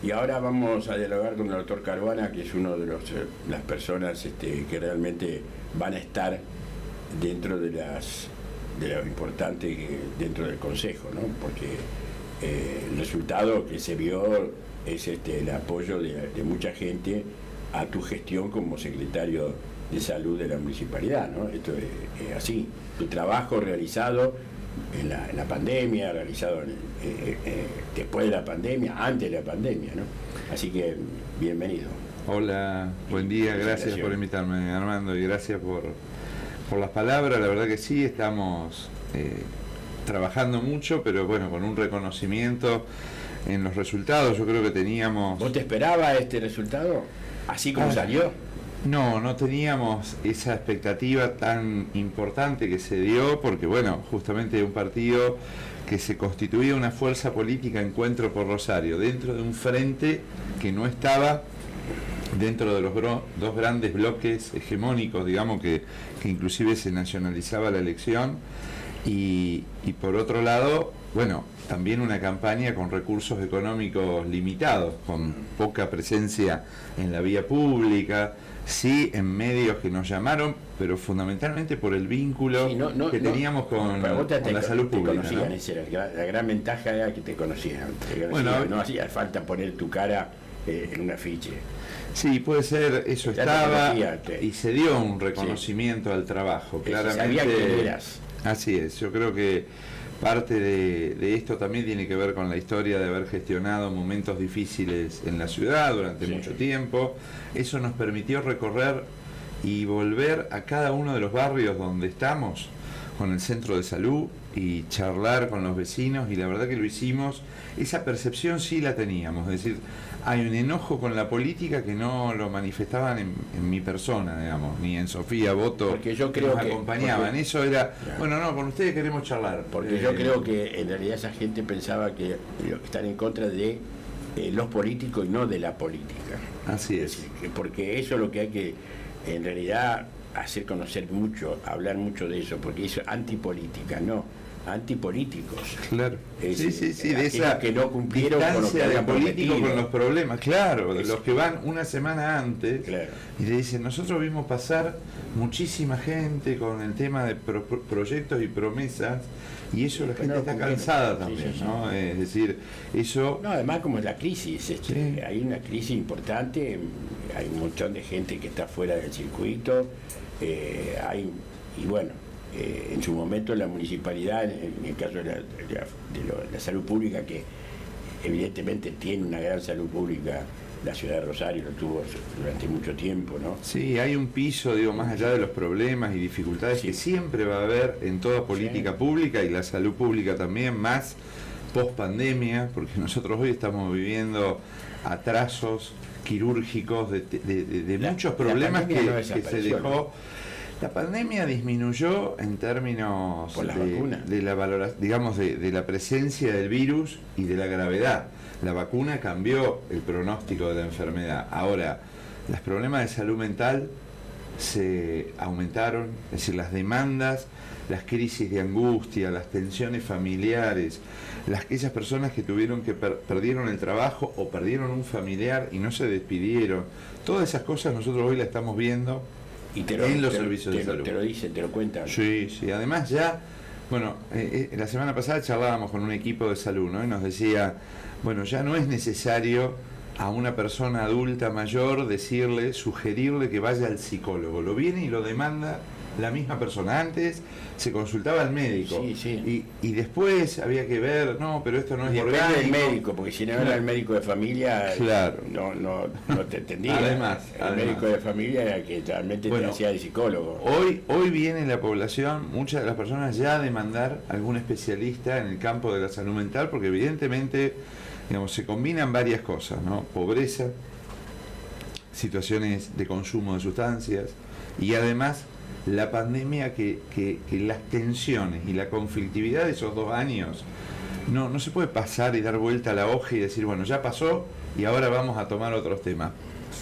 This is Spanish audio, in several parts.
Y ahora vamos a dialogar con el doctor Caruana, que es uno de las personas que realmente van a estar dentro de lo importante dentro del Consejo, ¿no? Porque el resultado que se vio es el apoyo de mucha gente a tu gestión como secretario de Salud de la municipalidad, ¿no? Esto es así. Tu trabajo realizado en la pandemia, realizado después de la pandemia, antes de la pandemia, ¿no? Así que, bienvenido. Hola, buen día, gracias por invitarme, Armando, y gracias por las palabras. La verdad que sí, estamos trabajando mucho, pero bueno, con un reconocimiento en los resultados. Yo creo que teníamos... ¿Vos te esperabas este resultado? ¿Así como salió? No teníamos esa expectativa tan importante que se dio, porque bueno, justamente un partido que se constituía una fuerza política, Encuentro por Rosario, dentro de un frente que no estaba dentro de los dos grandes bloques hegemónicos, digamos, que inclusive se nacionalizaba la elección, y por otro lado, bueno, también una campaña con recursos económicos limitados, con poca presencia en la vía pública, sí en medios que nos llamaron, pero fundamentalmente por el vínculo que teníamos con la salud pública. Conocían, ¿no? La gran ventaja era que te conocían. Bueno, no hacía falta poner tu cara en un afiche. Sí, puede ser, eso estaba, y se dio un reconocimiento al trabajo, claramente. Sabía quién eras. Así es, yo creo que parte de esto también tiene que ver con la historia de haber gestionado momentos difíciles en la ciudad durante mucho tiempo. Eso nos permitió recorrer y volver a cada uno de los barrios donde estamos con el centro de salud y charlar con los vecinos, y la verdad que lo hicimos. Esa percepción sí la teníamos, es decir, hay un enojo con la política que no lo manifestaban en mi persona, digamos, ni en Sofía Boto, porque yo creo que nos acompañaban. Eso era, bueno, no, con ustedes queremos charlar. Porque yo creo que en realidad esa gente pensaba que están en contra de los políticos y no de la política. Así es. Porque eso es lo que hay que, en realidad, hacer conocer mucho, hablar mucho de eso, porque eso es antipolítica, no, antipolíticos. Claro. Sí, de esa que no cumplieron con lo que habían político con los problemas, claro, de los que van una semana antes, claro, y le dicen, nosotros vimos pasar muchísima gente con el tema de proyectos y promesas, y eso la gente está cansada también, ¿no? Es decir, eso... No, además como es la crisis, hay una crisis importante, hay un montón de gente que está fuera del circuito, y bueno, en su momento la municipalidad, en el caso de la salud pública, que evidentemente tiene una gran salud pública, la ciudad de Rosario lo tuvo durante mucho tiempo, ¿no? Sí, hay un piso, digo, más allá de los problemas y dificultades que siempre va a haber en toda política pública, y la salud pública también, más post pandemia, porque nosotros hoy estamos viviendo atrasos quirúrgicos de muchos problemas que se dejó. La pandemia disminuyó en términos de la valoración, digamos, de la presencia del virus y de la gravedad. La vacuna cambió el pronóstico de la enfermedad. Ahora, los problemas de salud mental se aumentaron, es decir, las demandas, las crisis de angustia, las tensiones familiares, aquellas personas que perdieron el trabajo o perdieron un familiar y no se despidieron. Todas esas cosas nosotros hoy las estamos viendo en los servicios de salud. Te lo dicen, te lo cuentan. Sí, además ya, bueno, la semana pasada charlábamos con un equipo de salud, ¿no? Y nos decía, bueno, ya no es necesario a una persona adulta mayor sugerirle que vaya al psicólogo. Lo viene y lo demanda la misma persona. Antes se consultaba al médico, y después había que ver, no, pero esto no es orgánico. El médico, porque si no era el médico de familia, no te entendía. Además, médico de familia era que realmente te hacía de psicólogo. Hoy viene la población, muchas de las personas, ya a demandar algún especialista en el campo de la salud mental, porque evidentemente, digamos, se combinan varias cosas, ¿no? Pobreza, situaciones de consumo de sustancias, y además la pandemia que las tensiones y la conflictividad de esos 2 años, no se puede pasar y dar vuelta a la hoja y decir, bueno, ya pasó y ahora vamos a tomar otros temas.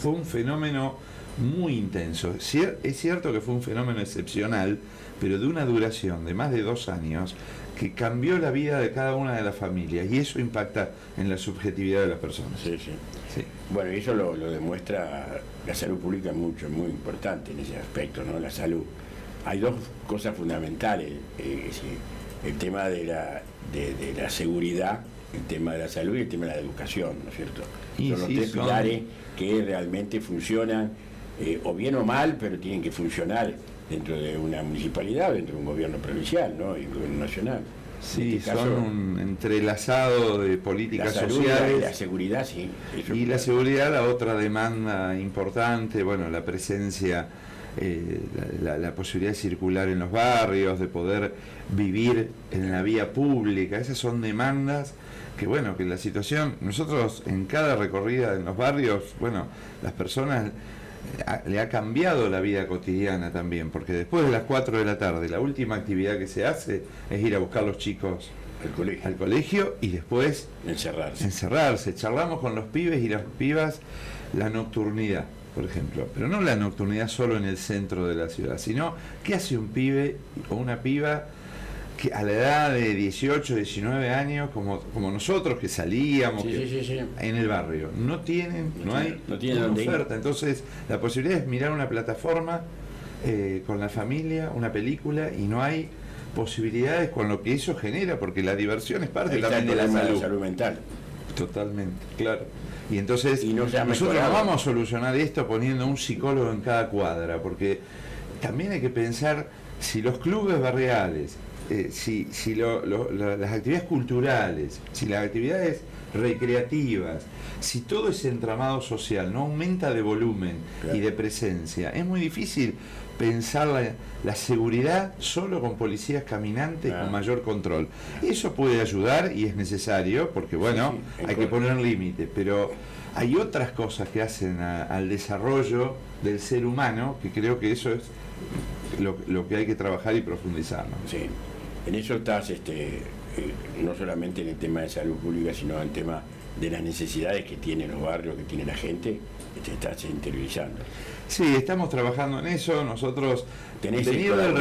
Fue un fenómeno muy intenso. Es cierto que fue un fenómeno excepcional, pero de una duración de más de 2 años, que cambió la vida de cada una de las familias, y eso impacta en la subjetividad de las personas. Sí, sí. Sí. Bueno, y eso lo demuestra la salud pública, muy importante en ese aspecto, ¿no? La salud. Hay 2 cosas fundamentales, el tema de la seguridad, el tema de la salud y el tema de la educación, ¿no es cierto? Son los 3 pilares que realmente funcionan, o bien o mal, pero tienen que funcionar dentro de una municipalidad, dentro de un gobierno provincial, ¿no? Y un gobierno nacional. Sí, este caso, son un entrelazado de políticas sociales. La seguridad, sí. Y la seguridad, la otra demanda importante, bueno, la presencia, la posibilidad de circular en los barrios, de poder vivir en la vía pública. Esas son demandas que, bueno, que la situación, nosotros en cada recorrida en los barrios, bueno, las personas le ha cambiado la vida cotidiana también, porque después de las 4 de la tarde la última actividad que se hace es ir a buscar a los chicos al colegio y después encerrarse. Charlamos con los pibes y las pibas la nocturnidad, por ejemplo, pero no la nocturnidad solo en el centro de la ciudad, sino qué hace un pibe o una piba que a la edad de 18, 19 años, como nosotros que salíamos en el barrio, no hay una oferta. Entonces la posibilidad es mirar una plataforma con la familia, una película, y no hay posibilidades con lo que eso genera, porque la diversión es parte también de la salud mental. Totalmente, claro. Y entonces nosotros no vamos a solucionar esto poniendo un psicólogo en cada cuadra, porque también hay que pensar si los clubes barriales, si las actividades culturales, si las actividades recreativas, si todo ese entramado social no aumenta de volumen y de presencia, es muy difícil pensar la seguridad solo con policías caminantes con mayor control. Eso puede ayudar y es necesario, porque bueno, hay que poner límite, pero hay otras cosas que hacen al desarrollo del ser humano, que creo que eso es lo que hay que trabajar y profundizar, ¿no? Sí. En eso estás, no solamente en el tema de salud pública, sino en el tema de las necesidades que tienen los barrios, que tiene la gente, te estás interiorizando. Sí, estamos trabajando en eso. Nosotros venir del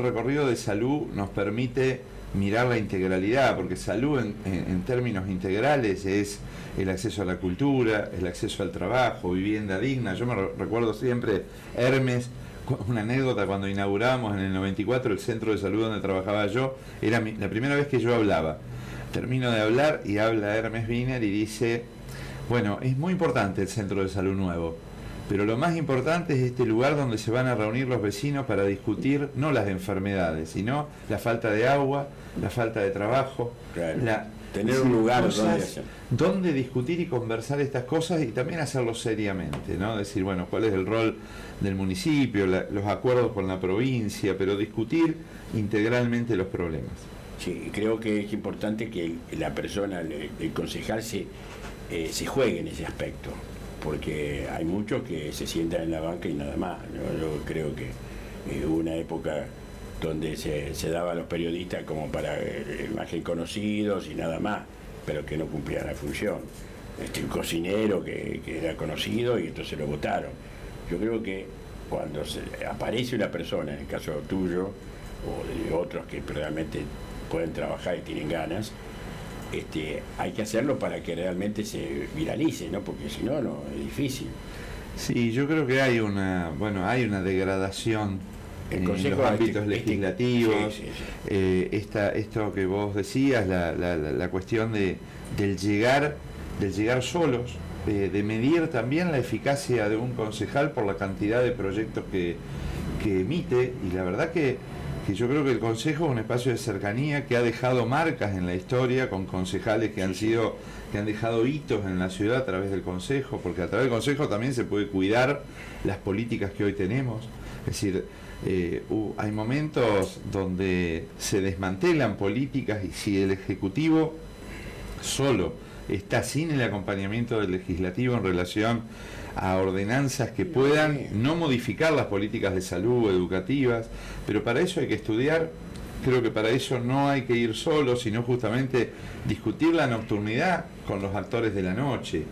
recorrido de salud nos permite mirar la integralidad, porque salud en términos integrales es el acceso a la cultura, el acceso al trabajo, vivienda digna. Yo me recuerdo siempre, Hermes, una anécdota, cuando inauguramos en el 94 el centro de salud donde trabajaba yo, era la primera vez que yo hablaba. Termino de hablar y habla Hermes Wiener y dice, bueno, es muy importante el centro de salud nuevo, pero lo más importante es este lugar donde se van a reunir los vecinos para discutir no las enfermedades, sino la falta de agua, la falta de trabajo, tener un lugar donde discutir y conversar estas cosas, y también hacerlo seriamente, ¿no? Decir, bueno, cuál es el rol del municipio, los acuerdos con la provincia, pero discutir integralmente los problemas. Sí, creo que es importante que la persona, el concejal, se juegue en ese aspecto, porque hay muchos que se sientan en la banca y nada más, ¿no? Yo creo que hubo una época donde se daba a los periodistas como para imagen conocidos y nada más, pero que no cumplían la función. Un cocinero que era conocido y entonces lo votaron. Yo creo que cuando aparece una persona, en el caso tuyo, o de otros que realmente pueden trabajar y tienen ganas, hay que hacerlo para que realmente se viralice, ¿no? Porque si no, es difícil. Sí, yo creo que hay una degradación en los ámbitos legislativos. Esto que vos decías, la cuestión del llegar solos, de medir también la eficacia de un concejal por la cantidad de proyectos que emite, y la verdad que yo creo que el Consejo es un espacio de cercanía que ha dejado marcas en la historia, con concejales que han dejado hitos en la ciudad a través del Consejo, porque a través del Consejo también se puede cuidar las políticas que hoy tenemos. Es decir, hay momentos donde se desmantelan políticas, y si el Ejecutivo solo está sin el acompañamiento del Legislativo en relación a ordenanzas que puedan no modificar las políticas de salud educativas, pero para eso hay que estudiar Creo que para eso no hay que ir solo, sino justamente discutir la nocturnidad con los actores de la noche,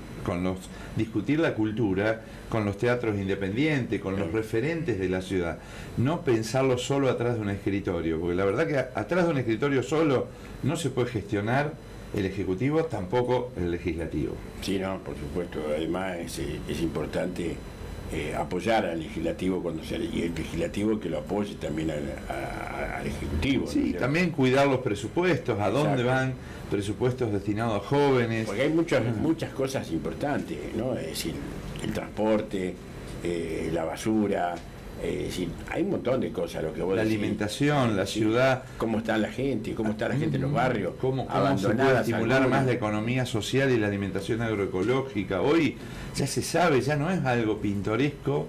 discutir la cultura con los teatros independientes, con los referentes de la ciudad. No pensarlo solo atrás de un escritorio, porque la verdad que atrás de un escritorio solo no se puede gestionar el Ejecutivo, tampoco el Legislativo. Sí, no, por supuesto. Además es importante apoyar al Legislativo y el Legislativo que lo apoye también al Ejecutivo. Sí, ¿no? también cuidar los presupuestos, a dónde van presupuestos destinados a jóvenes. Porque hay muchas cosas importantes, ¿no? Es decir, el transporte, la basura, es decir, hay un montón de cosas, lo que vos la decís, alimentación, la ciudad. Cómo está la gente en los barrios, cómo se puede estimular más la economía social y la alimentación agroecológica. Hoy ya se sabe, ya no es algo pintoresco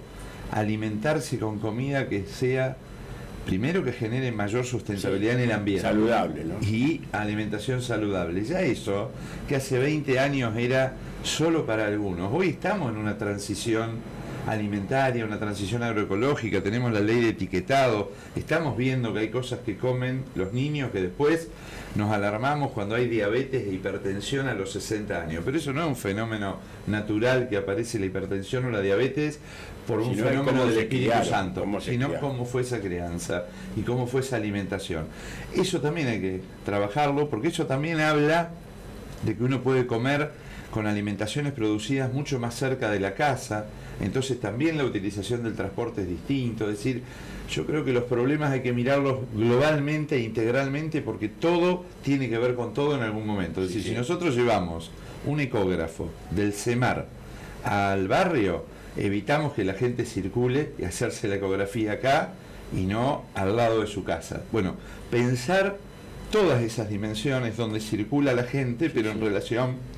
alimentarse con comida que sea, primero, que genere mayor sustentabilidad en el ambiente. Saludable, ¿no? Y alimentación saludable. Ya eso, que hace 20 años era solo para algunos. Hoy estamos en una transición alimentaria, una transición agroecológica, tenemos la ley de etiquetado, estamos viendo que hay cosas que comen los niños que después nos alarmamos cuando hay diabetes e hipertensión a los 60 años. Pero eso no es un fenómeno natural que aparece la hipertensión o la diabetes por un fenómeno del Espíritu Santo, sino cómo fue esa crianza y cómo fue esa alimentación. Eso también hay que trabajarlo, porque eso también habla de que uno puede comer con alimentaciones producidas mucho más cerca de la casa, entonces también la utilización del transporte es distinto. Es decir, yo creo que los problemas hay que mirarlos globalmente e integralmente, porque todo tiene que ver con todo en algún momento. Es decir, si nosotros llevamos un ecógrafo del CEMAR al barrio, evitamos que la gente circule y hacerse la ecografía acá y no al lado de su casa. Bueno, pensar todas esas dimensiones donde circula la gente, pero en relación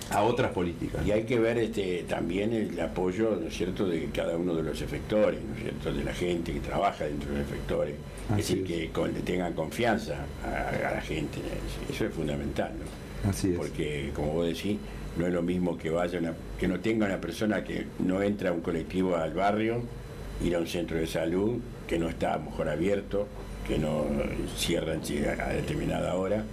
a otras políticas. Y hay que ver también el apoyo, ¿no es cierto?, de cada uno de los efectores, ¿no es cierto?, de la gente que trabaja dentro de los efectores. Es decir, que le tengan confianza a la gente. Eso es fundamental, ¿no? Así es. Porque, como vos decís, no es lo mismo que que no tenga una persona que no entra a un colectivo al barrio, ir a un centro de salud que no está a lo mejor abierto, que no cierran a determinada hora.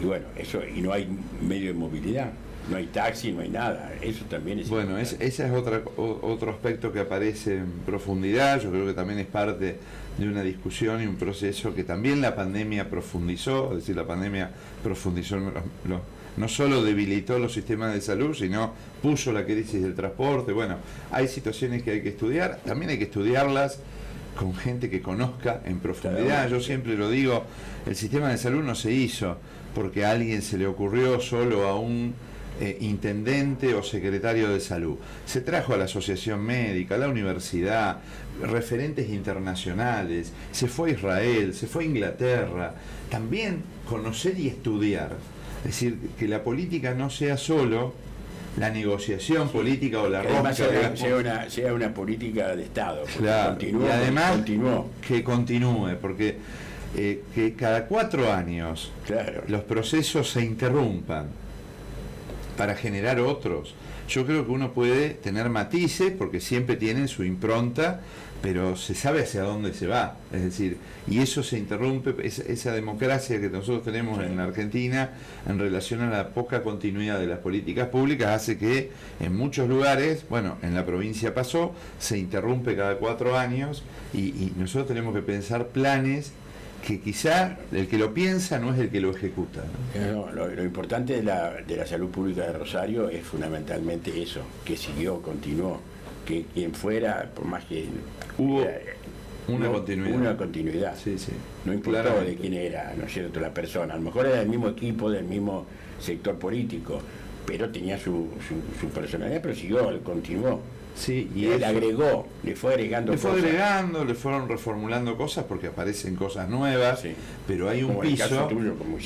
Y bueno, eso, y no hay medio de movilidad. No hay taxi, no hay nada. Eso también es... Bueno, ese es otro aspecto que aparece en profundidad. Yo creo que también es parte de una discusión y un proceso que también la pandemia profundizó. Es decir, la pandemia profundizó, no solo debilitó los sistemas de salud, sino puso la crisis del transporte. Bueno, hay situaciones que hay que estudiar. También hay que estudiarlas con gente que conozca en profundidad. Yo siempre lo digo, el sistema de salud no se hizo porque a alguien se le ocurrió solo a un intendente o secretario de salud. Se trajo a la asociación médica, a la universidad, referentes internacionales, se fue a Israel, se fue a Inglaterra. También conocer y estudiar. Es decir, que la política no sea solo la negociación política o la ronda, sea una política de Estado. Claro, y además que continúe, porque que cada 4 años los procesos se interrumpan para generar otros. Yo creo que uno puede tener matices, porque siempre tienen su impronta, pero se sabe hacia dónde se va. Es decir, y eso se interrumpe, esa democracia que nosotros tenemos en Argentina en relación a la poca continuidad de las políticas públicas hace que en muchos lugares, bueno, en la provincia pasó, se interrumpe cada 4 años y nosotros tenemos que pensar planes que quizá el que lo piensa no es el que lo ejecuta, ¿no? Lo importante de la salud pública de Rosario es fundamentalmente eso, que continuó, que quien fuera, por más que hubo una continuidad. Sí, sí. No importaba de quién era, ¿no es cierto?, la persona. A lo mejor era del mismo equipo, del mismo sector político, pero tenía su personalidad, pero continuó. Sí, y él agregó, le fue agregando cosas. Le fueron reformulando cosas porque aparecen cosas nuevas, pero hay un piso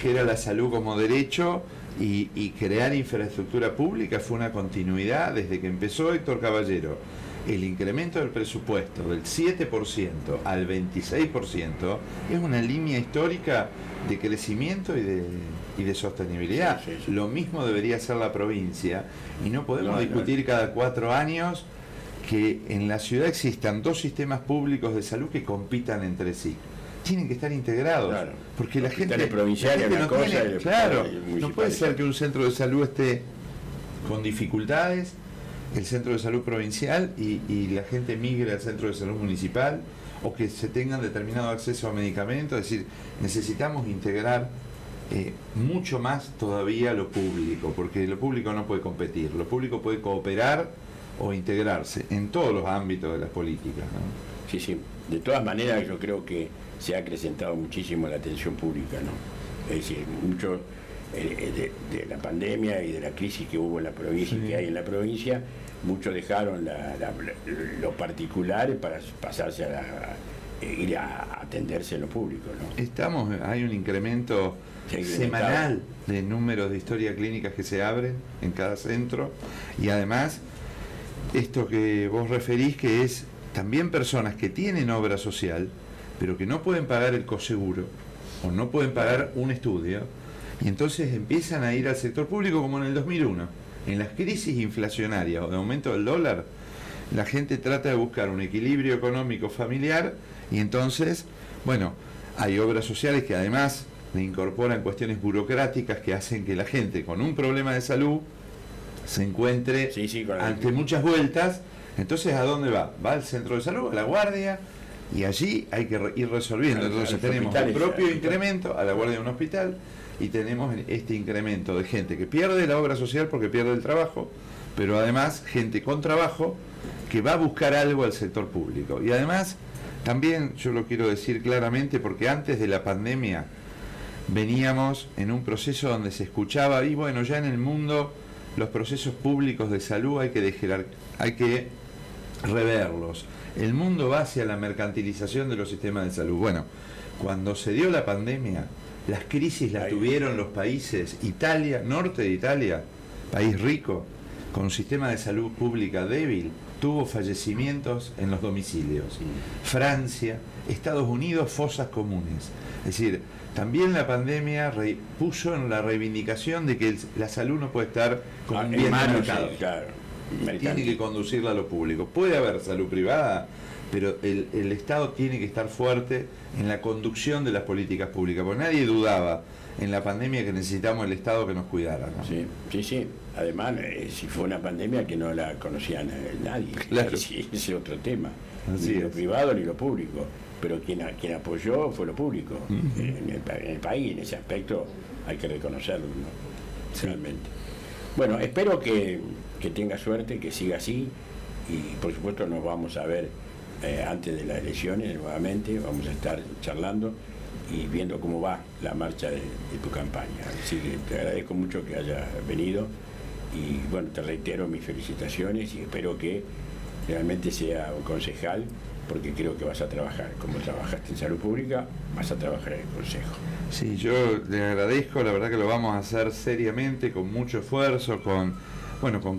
que era la salud como derecho y crear infraestructura pública fue una continuidad desde que empezó Héctor Caballero. El incremento del presupuesto del 7% al 26% es una línea histórica de crecimiento y de sostenibilidad. Sí. Lo mismo debería ser la provincia y no podemos discutir cada 4 años que en la ciudad existan 2 sistemas públicos de salud que compitan entre sí. tienen que estar integrados, claro, porque la gente provinciales no cosa tiene, claro, no puede ser que un centro de salud esté con dificultades, el centro de salud provincial, y la gente migre al centro de salud municipal, o que se tengan determinado acceso a medicamentos. Es decir, necesitamos integrar mucho más todavía lo público, porque lo público no puede competir, lo público puede cooperar o integrarse en todos los ámbitos de las políticas, ¿no? Sí, sí. De todas maneras, yo creo que se ha acrecentado muchísimo la atención pública, ¿no? Es decir, mucho de la pandemia y de la crisis que hubo en la provincia, sí, que hay en la provincia, muchos dejaron lo particular para pasarse ir a atenderse en lo público, ¿no? Hay un incremento semanal de números de historias clínicas que se abren en cada centro, y además esto que vos referís, que es también personas que tienen obra social pero que no pueden pagar el coseguro o no pueden pagar un estudio, y entonces empiezan a ir al sector público, como en el 2001 en las crisis inflacionarias o de aumento del dólar. La gente trata de buscar un equilibrio económico familiar, y entonces, bueno, hay obras sociales que además le incorporan cuestiones burocráticas que hacen que la gente con un problema de salud se encuentre ante muchas vueltas. Entonces, ¿a dónde va? Va al centro de salud, a la guardia, y allí hay que ir resolviendo. Entonces tenemos el propio incremento a la guardia de un hospital, y tenemos este incremento de gente que pierde la obra social porque pierde el trabajo, pero además gente con trabajo que va a buscar algo al sector público. Y además, también yo lo quiero decir claramente, porque antes de la pandemia veníamos en un proceso donde se escuchaba, y bueno, ya en el mundo los procesos públicos de salud hay que reverlos. El mundo va hacia la mercantilización de los sistemas de salud. Bueno, cuando se dio la pandemia, las crisis las tuvieron los países. Italia, norte de Italia, país rico, con un sistema de salud pública débil, tuvo fallecimientos en los domicilios. Francia, Estados Unidos, fosas comunes. Es decir, también la pandemia puso en la reivindicación de que la salud no puede estar como un bien de mercado. Claro, tiene que conducirla a lo público. Puede haber salud privada, pero el Estado tiene que estar fuerte en la conducción de las políticas públicas, porque nadie dudaba en la pandemia que necesitamos el Estado que nos cuidara, ¿no? Sí, sí, sí. Además, si fue una pandemia que no la conocía nadie, claro. Sí, ese es otro tema. Así ni es. Lo privado ni lo público, pero quien apoyó fue lo público. En el país, en ese aspecto hay que reconocerlo, ¿no? Sí. Realmente. Bueno, espero que tenga suerte, que siga así, y por supuesto nos vamos a ver antes de las elecciones nuevamente, vamos a estar charlando y viendo cómo va la marcha de tu campaña. Así que te agradezco mucho que hayas venido, y bueno, te reitero mis felicitaciones, y espero que realmente sea un concejal, porque creo que vas a trabajar, como trabajaste en salud pública, vas a trabajar en el Consejo. Sí, yo le agradezco, la verdad que lo vamos a hacer seriamente, con mucho esfuerzo, con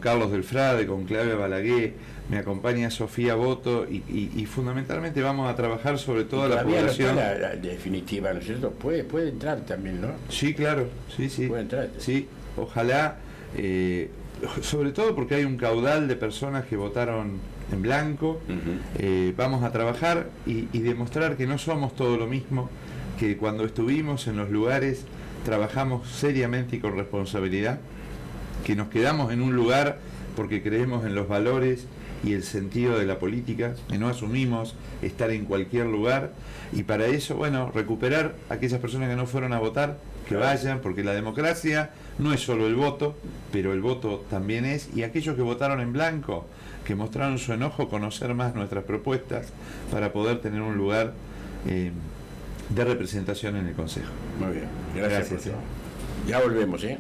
Carlos Delfrade, con Claudia Balaguer, me acompaña Sofía Boto, y fundamentalmente vamos a trabajar sobre toda la población. La definitiva, ¿no es cierto? Puede entrar también, ¿no? Sí, claro, sí. Puede entrar. Sí, ojalá, sobre todo porque hay un caudal de personas que votaron en blanco. Vamos a trabajar y demostrar que no somos todo lo mismo, que cuando estuvimos en los lugares trabajamos seriamente y con responsabilidad, que nos quedamos en un lugar porque creemos en los valores y el sentido de la política, que no asumimos estar en cualquier lugar, y para eso, bueno, recuperar a aquellas personas que no fueron a votar, que vayan, porque la democracia no es solo el voto, pero el voto también es, y aquellos que votaron en blanco, que mostraron su enojo, conocer más nuestras propuestas para poder tener un lugar de representación en el Consejo. Muy bien, gracias. Ya volvemos, ¿eh?